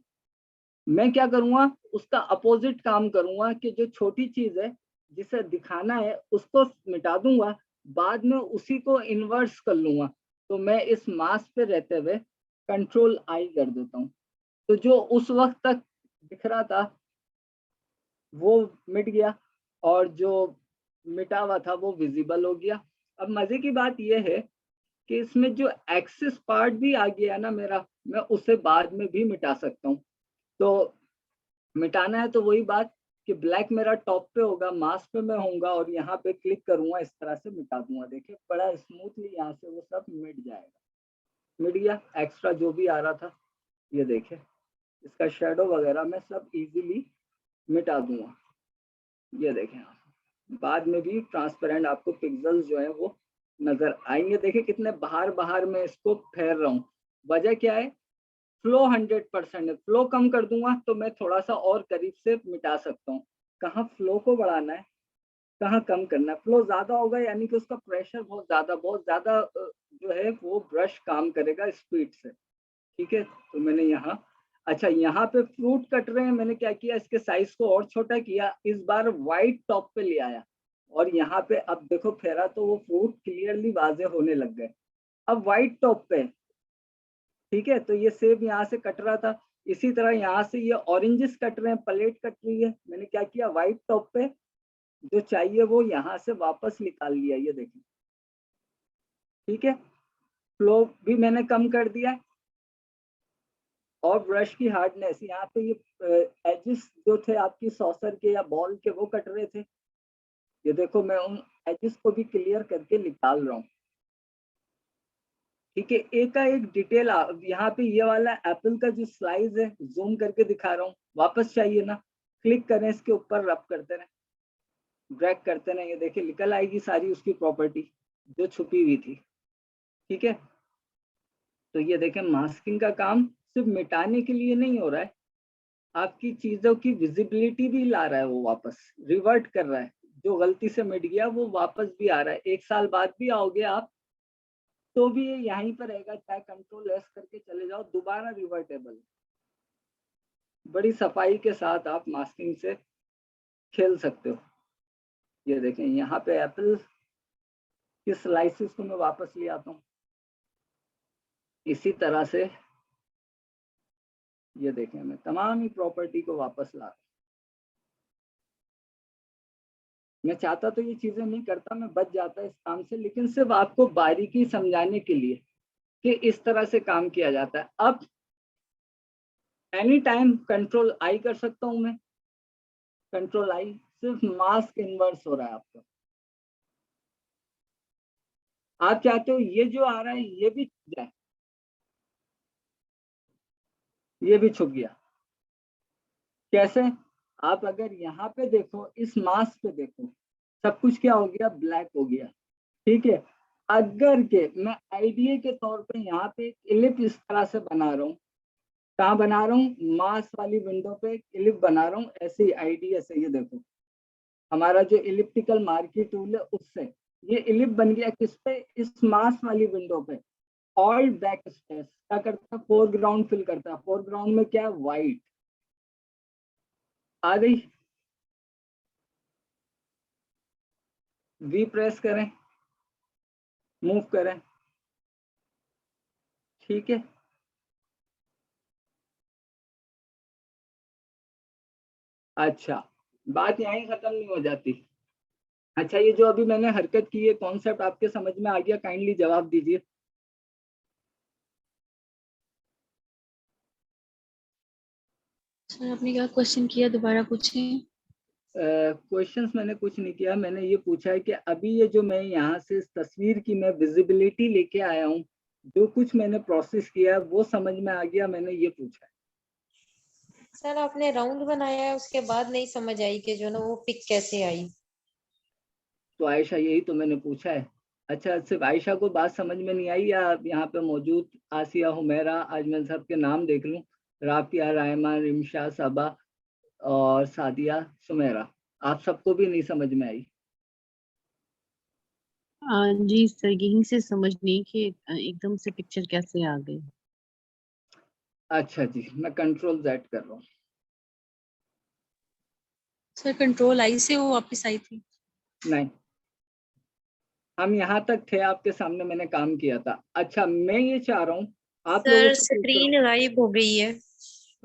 मैं क्या करूंगा, उसका अपोजिट काम करूंगा कि जो छोटी चीज है जिसे दिखाना है उसको मिटा दूंगा, बाद में उसी को इन्वर्स कर लूंगा। तो मैं इस मास्क पे रहते हुए कंट्रोल आई कर देता हूँ, तो जो उस वक्त तक दिख रहा था वो मिट गया और जो मिटा हुआ था वो विजिबल हो गया। अब मजे की बात यह है कि इसमें जो एक्सिस पार्ट भी आ गया ना मेरा, मैं उसे बाद में भी मिटा सकता हूँ। तो मिटाना है तो वही बात कि ब्लैक मेरा टॉप पे होगा, मास्क पे मैं होऊंगा और यहाँ पे क्लिक करूंगा, इस तरह से मिटा दूंगा। देखिए बड़ा स्मूथली यहाँ से वो सब मिट जाएगा, मिट गया। एक्स्ट्रा जो भी आ रहा था, ये देखिए इसका शेडो वगैरह मैं सब इजीली मिटा दूंगा। ये देखें आप, बाद में भी ट्रांसपेरेंट आपको पिक्सेल्स जो है वो नजर आएंगे। देखिए कितने बाहर बाहर में इसको फेर रहा हूँ, वजह क्या है, फ्लो 100% है। फ्लो कम कर दूंगा तो मैं थोड़ा सा और करीब से मिटा सकता हूँ। कहाँ फ्लो को बढ़ाना है, कहाँ कम करना है। फ्लो ज्यादा होगा यानी कि उसका प्रेशर बहुत ज्यादा जो जो है वो ब्रश काम करेगा स्पीड से। ठीक है, तो मैंने यहाँ, अच्छा यहाँ पे फ्रूट कट रहे हैं, मैंने क्या किया, इसके साइज को और छोटा किया, इस बार वाइट टॉप पे ले आया और यहाँ पे अब देखो फेरा तो वो फ्रूट क्लियरली वाजे होने लग गए। अब वाइट टॉप पे, ठीक है, तो ये सेब यहाँ से कट रहा था, इसी तरह यहाँ से ये ऑरेंजेस कट रहे हैं, प्लेट कट रही है, मैंने क्या किया, व्हाइट टॉप पे जो चाहिए वो यहाँ से वापस निकाल लिया, ये देखिए। ठीक है, फ्लो भी मैंने कम कर दिया और ब्रश की हार्डनेस, यहाँ पे ये एजेस जो थे आपकी सॉसर के या बॉल के वो कट रहे थे, ये देखो मैं उन एजेस को भी क्लियर करके निकाल रहा हूँ। ठीक है, एक का एक डिटेल यहाँ पे ये वाला एप्पल का जो स्लाइस है जूम करके दिखा रहा हूँ, वापस चाहिए ना, क्लिक करें इसके ऊपर, रब करते रहे, ड्रैग करते रहे, ये देखिए निकल आएगी सारी उसकी प्रॉपर्टी जो छुपी हुई थी। ठीक है, तो ये देखें मास्किंग का काम सिर्फ मिटाने के लिए नहीं हो रहा है, आपकी चीजों की विजिबिलिटी भी ला रहा है, वो वापस रिवर्ट कर रहा है, जो गलती से मिट गया वो वापस भी आ रहा है। 1 साल बाद भी आओगे आप तो भी ये यहीं पर रहेगा, चाहे कंट्रोल एस करके चले जाओ, दोबारा रिवर्टेबल। बड़ी सफाई के साथ आप मास्किंग से खेल सकते हो। ये देखें यहाँ पे एप्पल के स्लाइसेस को मैं वापस ले आता हूँ, इसी तरह से ये देखें मैं तमाम ही प्रॉपर्टी को वापस ला रहा हूं। मैं चाहता तो ये चीजें नहीं करता, मैं बच जाता इस काम से, लेकिन सिर्फ आपको बारीकी समझाने के लिए कि इस तरह से काम किया जाता है। अब एनी टाइम कंट्रोल आई कर सकता हूं मैं, कंट्रोल आई, सिर्फ मास्क इन्वर्स हो रहा है आपका। आप चाहते हो ये जो आ रहा है ये भी छुप जाए, ये भी छुप गया। कैसे? आप अगर यहाँ पे देखो, इस मास्क पे देखो, सब कुछ क्या हो गया, ब्लैक हो गया। ठीक है, अगर के मैं आइडिया के तौर पे यहाँ पे एक इलिप इस तरह से बना रहा हूँ, कहाँ बना रहा हूँ, मास वाली विंडो पे एक इलिप बना रहा हूँ, ऐसे ही आइडिया से, ये देखो हमारा जो इलिप्टिकल मार्की टूल है उससे ये इलिप बन गया, किस पे, इस मास वाली विंडो पे। ऑल बैक स्पेस क्या करता है, फोरग्राउंड फिल करता है, फोरग्राउंड में क्या है, व्हाइट आ गई। वी प्रेस करें, मूव करें, ठीक है। अच्छा, बात यहीं खत्म नहीं हो जाती। अच्छा, ये जो अभी मैंने हरकत की है, कॉन्सेप्ट आपके समझ में आ गया, काइंडली जवाब दीजिए। सर आपने क्या क्वेश्चन किया, दोबारा पूछें। क्वेश्चंस मैंने कुछ नहीं किया, मैंने ये पूछा है कि अभी ये जो मैं यहाँ से इस तस्वीर की मैं विजिबिलिटी लेके आया हूँ, जो कुछ मैंने प्रोसेस किया है वो समझ में आ गया, मैंने ये पूछा है। सर आपने राउंड बनाया है, उसके बाद नहीं समझ आई कि जो ना वो पिक कैसे आई। तो आयशा यही तो मैंने पूछा है। अच्छा, सिर्फ आयशा को बात समझ में नहीं आई, या यहाँ पे मौजूद आसिया, हुमैरा, अजमल साहब के नाम देख लूँ, राफिया, रायमा, रिमशा, सबा और सादिया, सुमेरा, आप सबको भी नहीं समझ में आई? जी सर, यहीं से समझ नहीं कि एकदम से पिक्चर कैसे आ गई। अच्छा जी, मैं कंट्रोल Z कर रहा हूँ। सर कंट्रोल आई से वो वापस आई थी। नहीं, हम यहाँ तक थे, आपके सामने मैंने काम किया था। अच्छा, मैं ये चाह रहा हूँ आप लोगों सर से पूछ रहा स्क्रीन गायब हो गई है। हूं,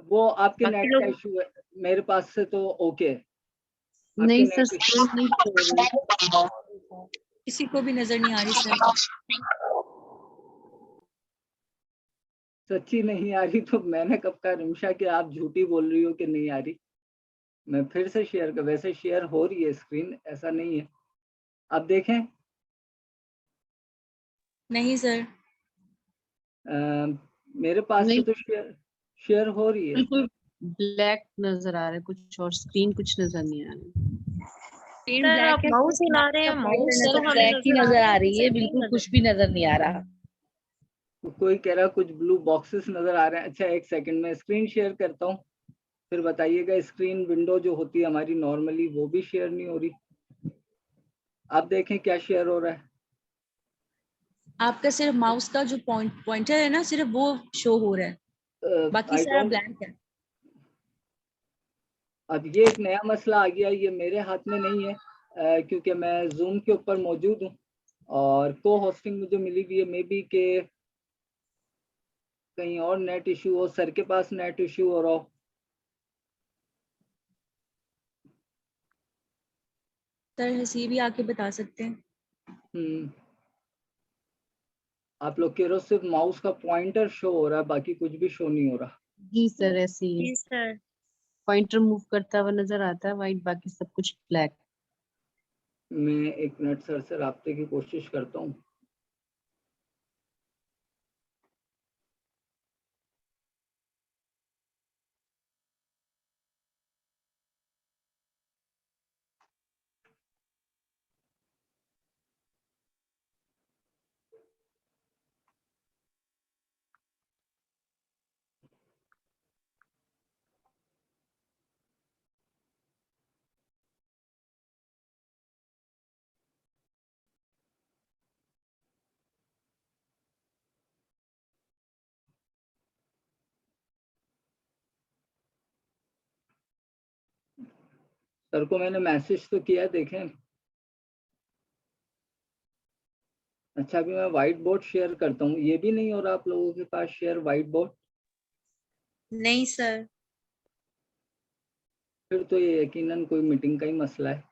वो आपके बाकी नेट का लोग इशू है, मेरे पास से तो ओके है। आपके नहीं सर, नेट स्क्रीन नहीं show हो रही। किसी को भी नजर नहीं आ रही सर। सच्ची नहीं आ रही तो मैंने कब कहा रिमशा कि आप झूठी बोल रही हो कि नहीं आ रही। मैं फिर से शेयर कर, वैसे शेयर हो रही है स्क्रीन, ऐसा नहीं है। अब देखें, नहीं सर। मेरे पास से नहीं, तो शेयर हो रही है। बिल्कुल ब्लैक नजर आ रहा है कुछ, और स्क्रीन कुछ नजर नहीं आ रही। स्क्रीन सर आप ब्लैक है, माउस हिला रहे हैं, माउस तो सर हमें ब्लैक ही नजर आ नजर रहा आ है कि रही है, स्क्रीन बिल्कुल नजर कुछ भी नजर नहीं आ रहा। तो कोई कह रहा कुछ ब्लू बॉक्सेस नजर आ रहे हैं। अच्छा, एक सेकंड में स्क्रीन शेयर करता हूँ, फिर बताइएगा। स्क्रीन विंडो जो होती है हमारी नॉर्मली, वो भी शेयर नहीं हो रही। आप देखें क्या शेयर हो रहा है। आपका सिर्फ माउस का जो पॉइंटर है ना, सिर्फ वो शो हो रहा है, बाकी आई सारा डोंट, ब्लैंक है। अब ये एक नया मसला आ गया, ये मेरे हाथ में नहीं है क्योंकि मैं जूम के ऊपर मौजूद हूँ और को होस्टिंग मुझे मिली हुई है। मे बी के कहीं और नेट इशू हो, सर के पास नेट इशू हो रहा हो। सर हसी भी आके बता सकते हैं। आप लोग कह रहे हो सिर्फ माउस का पॉइंटर शो हो रहा है, बाकी कुछ भी शो नहीं हो रहा। जी सर, ऐसे ही जी सर। पॉइंटर मूव करता हुआ नजर आता है वाइट, बाकी सब कुछ ब्लैक। मैं एक मिनट सर से राब्ते की कोशिश करता हूँ। सर को मैंने मैसेज तो किया, देखें। अच्छा, अभी मैं व्हाइट बोर्ड शेयर करता हूँ, ये भी नहीं हो रहा आप लोगों के पास शेयर व्हाइट बोर्ड? नहीं सर। फिर तो ये यकीनन कोई मीटिंग का ही मसला है,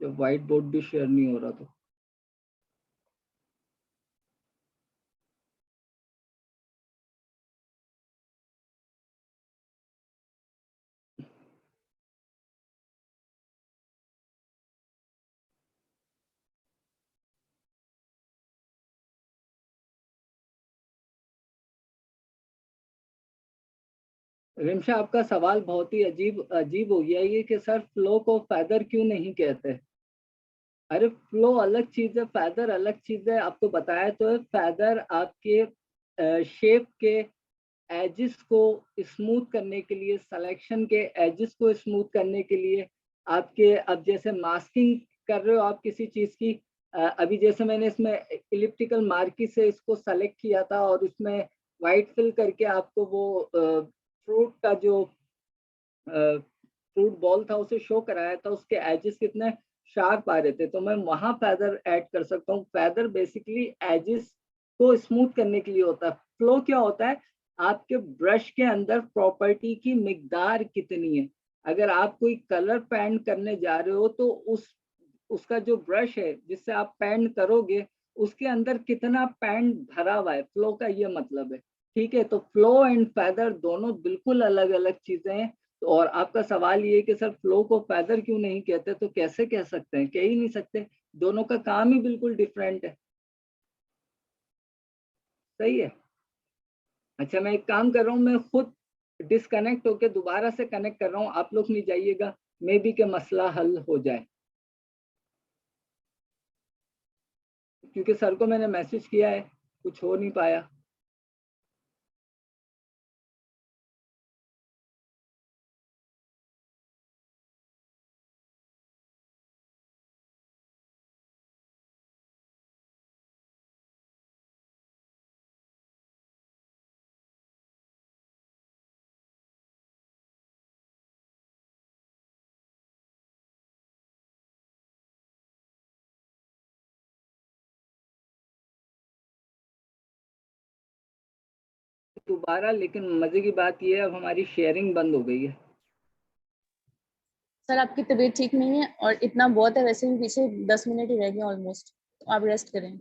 जब व्हाइट बोर्ड भी शेयर नहीं हो रहा तो। रिमशा, आपका सवाल बहुत ही अजीब अजीब हो गया ये कि सर फ्लो को फेदर क्यों नहीं कहते। अरे फ्लो अलग चीज है, फेदर अलग चीज है। आपको बताया तो है, फेदर आपके शेप के एजिस को स्मूथ करने के लिए, सिलेक्शन के एजिस को स्मूथ करने के लिए आपके, अब जैसे मास्किंग कर रहे हो आप किसी चीज की, अभी जैसे मैंने इसमें इलिप्टिकल मार्की से इसको सेलेक्ट किया था और उसमें वाइट फिल करके आपको वो फ्रूट का जो फ्रूट बॉल था उसे शो कराया था, उसके एजेस कितने शार्प आ रहे थे, तो मैं वहां फेदर ऐड कर सकता हूँ। फेदर बेसिकली एजेस को स्मूथ करने के लिए होता है। फ्लो क्या होता है, आपके ब्रश के अंदर प्रॉपर्टी की मिकदार कितनी है। अगर आप कोई कलर पेंट करने जा रहे हो तो उसका जो ब्रश है जिससे आप पेंट करोगे उसके अंदर कितना पेंट भरा हुआ है, फ्लो का ये मतलब है। ठीक है, तो फ्लो एंड फेदर दोनों बिल्कुल अलग अलग चीजें हैं। और आपका सवाल ये है कि सर फ्लो को फेदर क्यों नहीं कहते, तो कैसे कह सकते हैं, कह ही नहीं सकते, दोनों का काम ही बिल्कुल डिफरेंट है। सही है। अच्छा, मैं एक काम कर रहा हूँ, मैं खुद डिस्कनेक्ट होके दोबारा से कनेक्ट कर रहा हूँ, आप लोग नहीं जाइएगा, मे बी के मसला हल हो जाए, क्योंकि सर को मैंने मैसेज किया है, कुछ हो नहीं पाया। दोबारा, लेकिन मजे की बात यह है अब हमारी शेयरिंग बंद हो गई है। सर आपकी तबीयत ठीक नहीं है और इतना बहुत है, वैसे भी पीछे 10 मिनट ही रह गए ऑलमोस्ट, तो आप रेस्ट करें।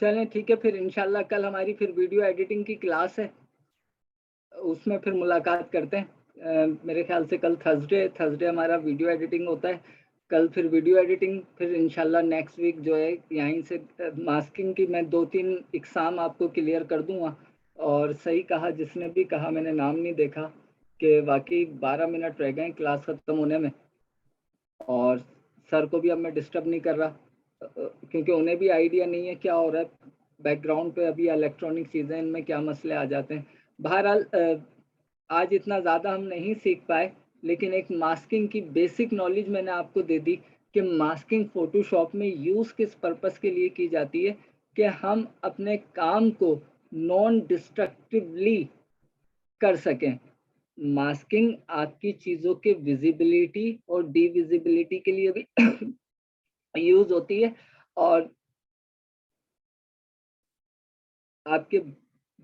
चलें ठीक है, फिर इंशाल्लाह कल हमारी फिर वीडियो एडिटिंग की क्लास है, उसमें फिर मुलाकात करते हैं। मेरे ख्याल से कल थर्सडे हमारा वीडियो एडिटिंग होता है। कल फिर वीडियो एडिटिंग, फिर इंशाल्लाह नेक्स्ट वीक जो है यहीं से मास्किंग की मैं 2-3 एग्जाम आपको क्लियर कर दूंगा। और सही कहा जिसने भी कहा, मैंने नाम नहीं देखा, कि वाकई 12 मिनट रह गए क्लास ख़त्म होने में, और सर को भी अब मैं डिस्टर्ब नहीं कर रहा क्योंकि उन्हें भी आइडिया नहीं है क्या हो रहा है बैकग्राउंड पे, अभी इलेक्ट्रॉनिक चीज़ें इनमें क्या मसले आ जाते हैं। बहरहाल आज इतना ज़्यादा हम नहीं सीख पाए, लेकिन एक मास्किंग की बेसिक नॉलेज मैंने आपको दे दी कि मास्किंग फोटोशॉप में यूज किस पर्पस के लिए की जाती है, कि हम अपने काम को नॉन डिस्ट्रक्टिवली कर सकें। मास्किंग आपकी चीजों के विजिबिलिटी और डिविजिबिलिटी के लिए भी यूज होती है, और आपके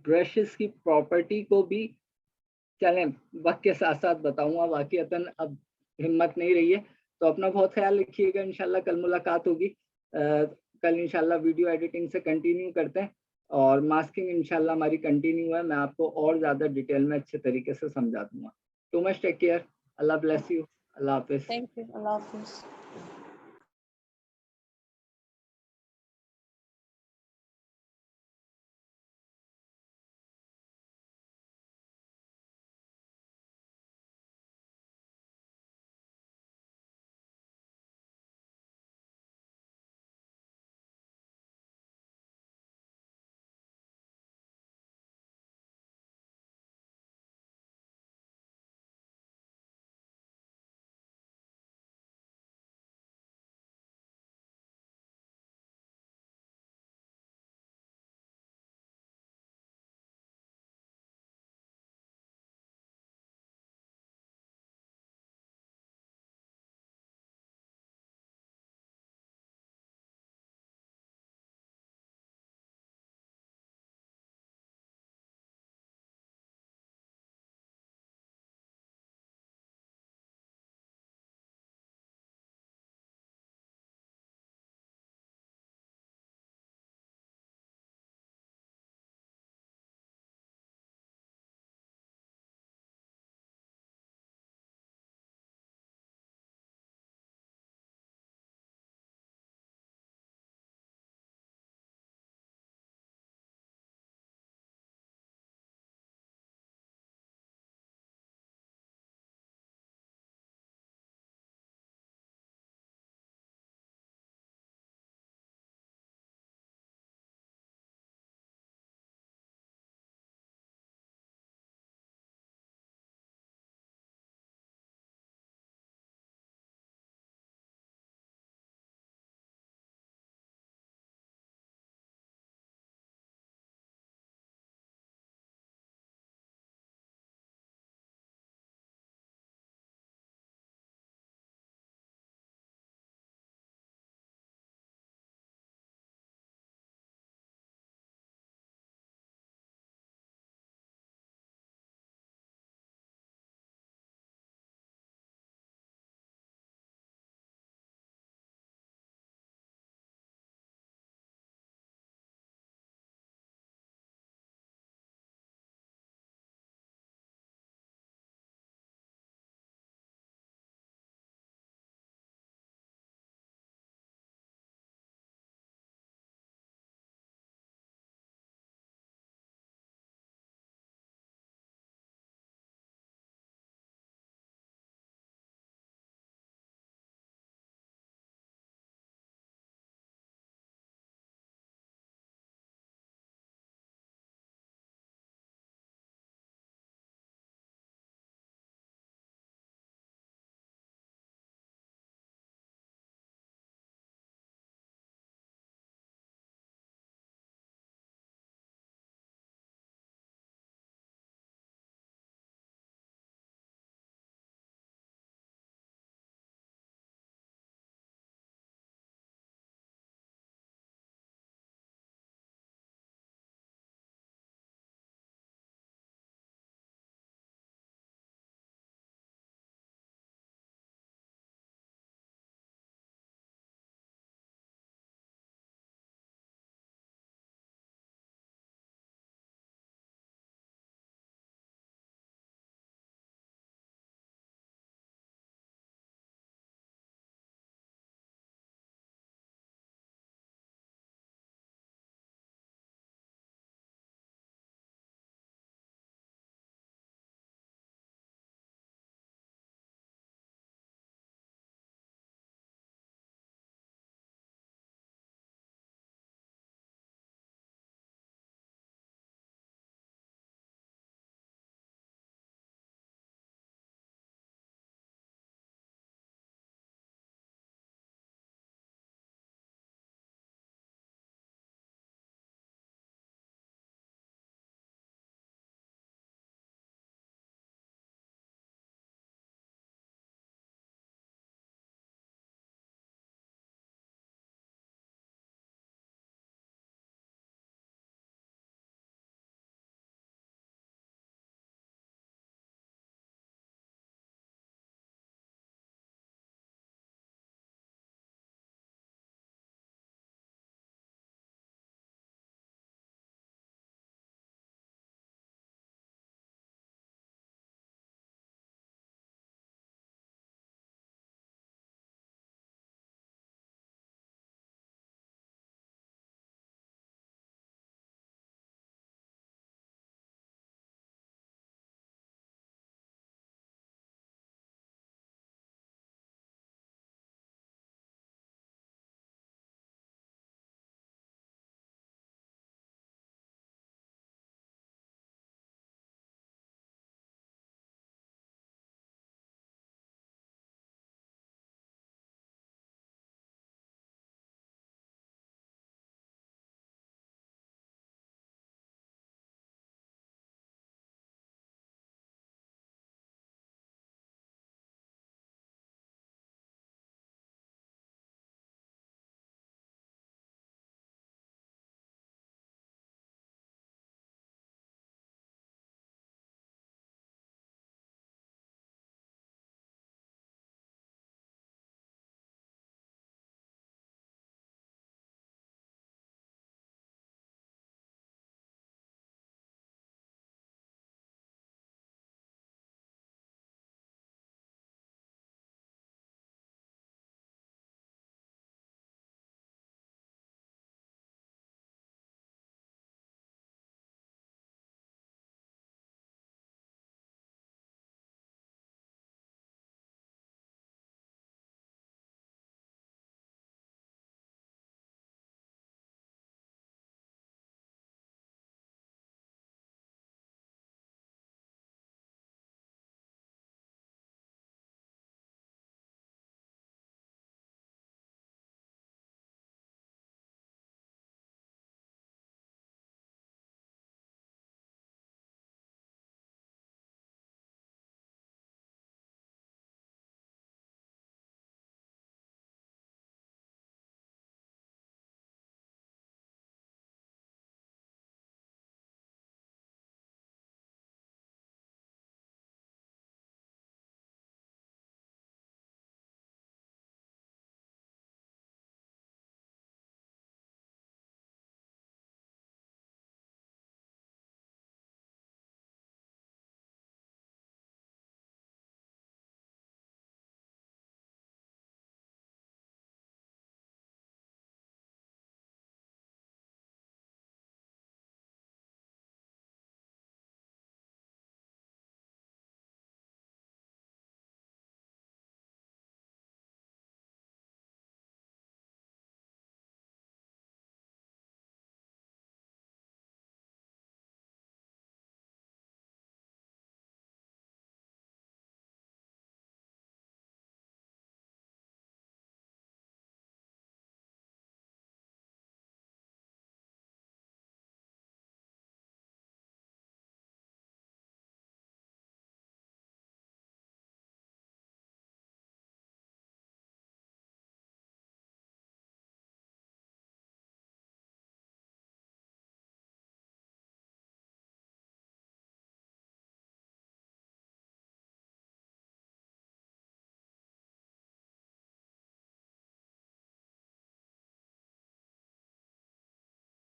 ब्रशेस की प्रॉपर्टी को भी चलें वक्त के साथ साथ बताऊंगा, वाकईतन अब हिम्मत नहीं रही है। तो अपना बहुत ख्याल रखिएगा, इंशाल्लाह कल मुलाकात होगी। कल इंशाल्लाह वीडियो एडिटिंग से कंटिन्यू करते हैं, और मास्किंग इंशाल्लाह हमारी कंटिन्यू है, मैं आपको और ज़्यादा डिटेल में अच्छे तरीके से समझा दूंगा। Too much take care, Allah bless you, Allah हाफिज़। Thank you, Allah Hafiz.